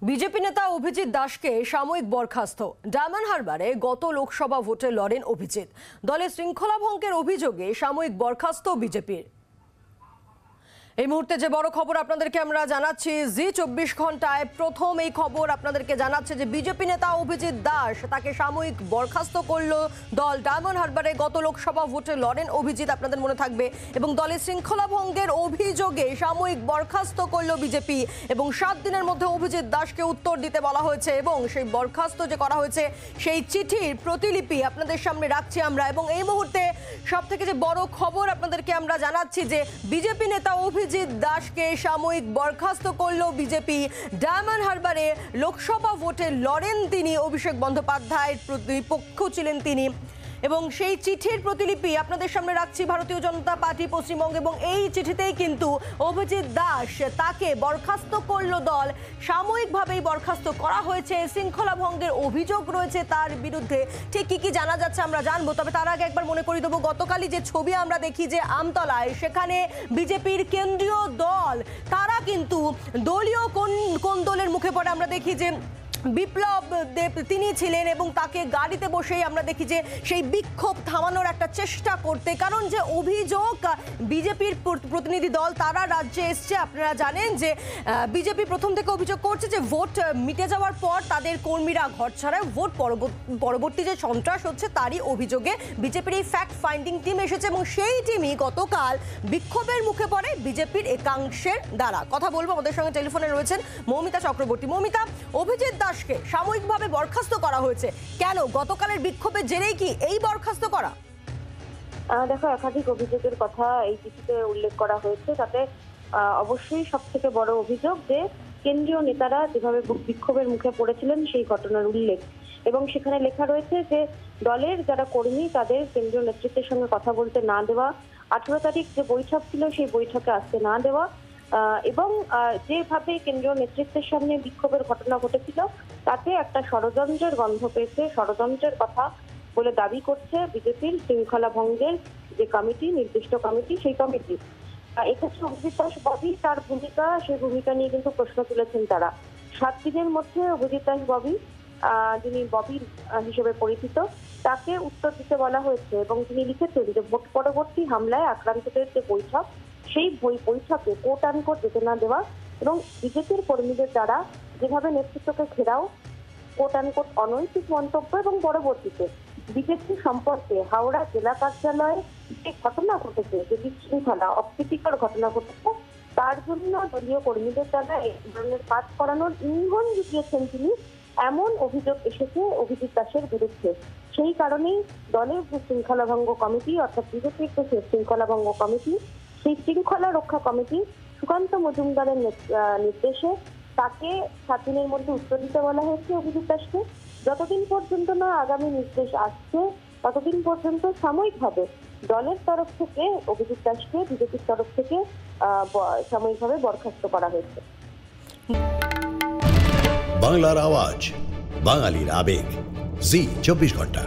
BJP নেতা অভিজিৎ দাসকে সাময়িক বরখাস্ত। ডায়মন্ড হারবারে গত লোকসভা ভোটে লড়েন অভিজিৎ। দলের শৃঙ্খলা ভঙ্গের অভিযোগে সাময়িক বরখাস্ত বিজেপির। এই মুহূর্তে যে বড় খবর আপনাদেরকে আমরা জানাচ্ছি, জি 24 ঘন্টায় প্রথম এই খবর আপনাদেরকে জানাচ্ছে যে বিজেপি নেতা অভিজিৎ দাস তাকে সাময়িক বরখাস্ত করলো দল। ডায়মন্ড হারবারে গত লোকসভা ভোটে লড়েন অভিজিৎ, আপনাদের মনে থাকবে, এবং দলের শৃঙ্খলা ভঙ্গের অভিযোগে সাময়িক বরখাস্ত করলো বিজেপি এবং 7 দিনের মধ্যে অভিজিৎ দাসকে উত্তর দিতে বলা হয়েছে। এবং সেই বরখাস্ত যে করা হয়েছে সেই চিঠির প্রতিলিপি আপনাদের সামনে রাখছি আমরা। এবং এই মুহূর্তে সব থেকে যে বড় খবর আপনাদেরকে আমরা জানাচ্ছি যে বিজেপি নেতা অভিজিৎ দাসকে সাময়িক বরখাস্ত করলো বিজেপি। ডায়মন্ড হারবারে লোকসভা ভোটে লড়েন তিনি, অভিষেক বন্দ্যোপাধ্যায়ের প্রতিপক্ষ ছিলেন তিনি, এবং সেই চিঠির প্রতিলিপি আপনাদের সামনে রাখছি ভারতীয় জনতা পার্টি পশ্চিমবঙ্গ। এবং এই চিঠিতেই কিন্তু অভিজিৎ দাস তাকে বরখাস্ত করলো দল, সাময়িকভাবেই বরখাস্ত করা হয়েছে। শৃঙ্খলা ভঙ্গের অভিযোগ রয়েছে তার বিরুদ্ধে। ঠিক কি জানা যাচ্ছে আমরা জানবো, তবে তার আগে একবার মনে করিয়ে দেবো গতকালই যে ছবি আমরা দেখি যে আমতলায়, সেখানে বিজেপির কেন্দ্রীয় দল তারা কিন্তু দলীয় কোন দলের মুখে পড়ে আমরা দেখি যে বিপ্লব দেব তিনি ছিলেন, এবং তাকে গাড়িতে বসেই আমরা দেখি যে সেই বিক্ষোভ থামানোর একটা চেষ্টা করতে। কারণ যে অভিযোগ বিজেপির প্রতিনিধি দল তারা রাজ্যে এসছে, আপনারা জানেন যে বিজেপি প্রথম থেকে অভিযোগ করছে যে ভোট মিটে যাওয়ার পর তাদের কর্মীরা ঘর ছাড়ায়, ভোট পরবর্তী যে সন্ত্রাস হচ্ছে তারই অভিযোগে বিজেপির এই ফ্যাক্ট ফাইন্ডিং টিম এসেছে, এবং সেই টিমই গতকাল বিক্ষোভের মুখে পড়ে বিজেপির একাংশের দ্বারা। কথা বলবো, আমাদের সঙ্গে টেলিফোনে রয়েছেন মৌমিতা চক্রবর্তী। মৌমিতা, অভিজিৎ দাসকে সাময়িকভাবে বরখাস্ত করা হয়েছে, কেন? গতকালের বিক্ষোভের জেরেই কি এই বরখাস্ত করা? দেখো, একাধিক অভিযোগের কথা এই চিঠিতে উল্লেখ করা হয়েছে। তাতে অবশ্যই সব থেকে বড় অভিযোগ যে কেন্দ্রীয় নেতারা যেভাবে বিক্ষোভের মুখে পড়েছিলেন সেই ঘটনার উল্লেখ, এবং সেখানে লেখা রয়েছে যে দলের যারা কর্মী তাদের কেন্দ্রীয় নেতৃত্বের সঙ্গে কথা বলতে না দেওয়া, 18 তারিখ যে বৈঠক ছিল সেই বৈঠকে আসতে না দেওয়া, এবং যেভাবে কেন্দ্রীয় নেতৃত্বের সামনে বিক্ষোভের ঘটনা ঘটেছিল তাতে একটা ষড়যন্ত্রের গন্ধ পেয়েছে, ষড়যন্ত্রের কথা বলে দাবি করছে বিজেপির শৃঙ্খলা ভঙ্গের যে কমিটি, নির্দিষ্ট কমিটি, সেই কমিটি। এক্ষেত্রে অভিজিৎ দাস ববি তার ভূমিকা, সেই ভূমিকা নিয়ে কিন্তু প্রশ্ন তুলেছেন তারা। 7 দিনের মধ্যে অভিজিৎ দাস ববি, যিনি ববি হিসেবে পরিচিত, তাকে উত্তর দিতে বলা হয়েছে। এবং তিনি লিখেছেন যে ভোট পরবর্তী হামলায় আক্রান্তদের যে বৈঠক, সেই বৈঠকে কোট আনকোট যেতে না দেওয়া, এবং বিজেপির কর্মীদের দ্বারা যেভাবে নেতৃত্বকে ঘেরাও, কোট আনকোট অনৈতিক মন্তব্য, এবং পরবর্তীতে বিজেপি সম্পর্কে হাওড়া জেলা কার্যালয়ে যে ঘটনা ঘটেছে, যে বিশৃঙ্খলা অপ্রীতিকর ঘটনা ঘটেছে, তার জন্য দলীয় কর্মীদের দ্বারা এই ধরনের কাজ করানোর ইন্ধন জুগিয়েছেন তিনি, এমন অভিযোগ এসেছে অভিজিৎ দাসের বিরুদ্ধে। সেই কারণেই দলের যে শৃঙ্খলা ভঙ্গ কমিটি, অর্থাৎ বিজেপির যে শৃঙ্খলা ভঙ্গ কমিটি, সেই শৃঙ্খলা রক্ষা কমিটি সুকান্ত মজুমদারের নির্দেশে তাকে 7 দিনের মধ্যে উত্তর দিতে বলা হয়েছে অভিজিৎ দাসকে। যতদিন পর্যন্ত না আগামী নির্দেশ আসছে ততদিন পর্যন্ত সাময়িকভাবে দলের তরফ থেকে অভিজিৎ দাসকে বিজেপির তরফ থেকে সাময়িকভাবে বরখাস্ত করা হয়েছে। বাংলার আওয়াজ, বাঙালির আবেগ, জি 24 ঘন্টা।